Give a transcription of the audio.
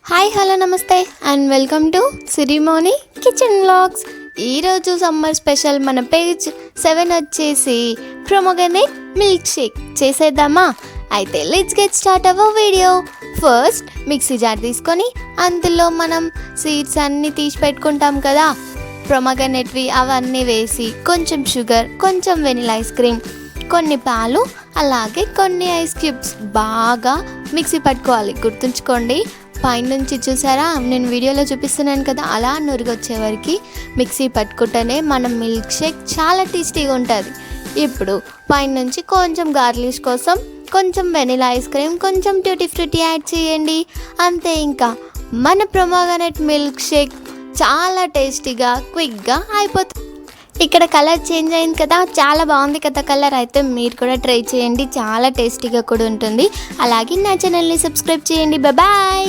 Hi hello నమస్తే and welcome to Sirimoni kitchen vlogs. ఈరోజు summer special మన పేజ్ 7 వచ్చేసి ప్రొమోగనేట్ మిల్క్ షేక్ చేసేద్దామా? అయితే let's get start our video. First mixie jar తీసుకొని అందులో మనం సీడ్స్ అన్నీ తీసి పెట్టుకుంటాం కదా, ప్రొమోగనేట్వి అవన్నీ వేసి కొంచెం షుగర్, కొంచెం వెనిలా ఐస్ క్రీమ్, కొన్ని పాలు, అలాగే కొన్ని ఐస్ క్యూబ్స్ బాగా మిక్సీ పట్టుకోవాలి. గుర్తుంచుకోండి, పైనుంచి చూసారా నేను వీడియోలో చూపిస్తున్నాను కదా, అలా నురుగొచ్చే వరకు మిక్సీ పట్టుకుంటేనే మన మిల్క్ షేక్ చాలా టేస్టీగా ఉంటుంది. ఇప్పుడు పైనుంచి కొంచెం గార్లిష్ కోసం కొంచెం వెనిలా ఐస్ క్రీమ్, కొంచెం ట్యూటీ ఫ్రూటీ యాడ్ చేయండి. అంతే, ఇంకా మన ప్రొమోగనేట్ మిల్క్ షేక్ చాలా టేస్టీగా క్విక్గా అయిపోతుంది. ఇక్కడ కలర్ చేంజ్ అయింది కదా, చాలా బాగుంది కదా కలర్. అయితే మీరు కూడా ట్రై చేయండి, చాలా టేస్టీగా కూడా ఉంటుంది. అలాగే నా ఛానల్ని సబ్స్క్రైబ్ చేయండి. బాయ్.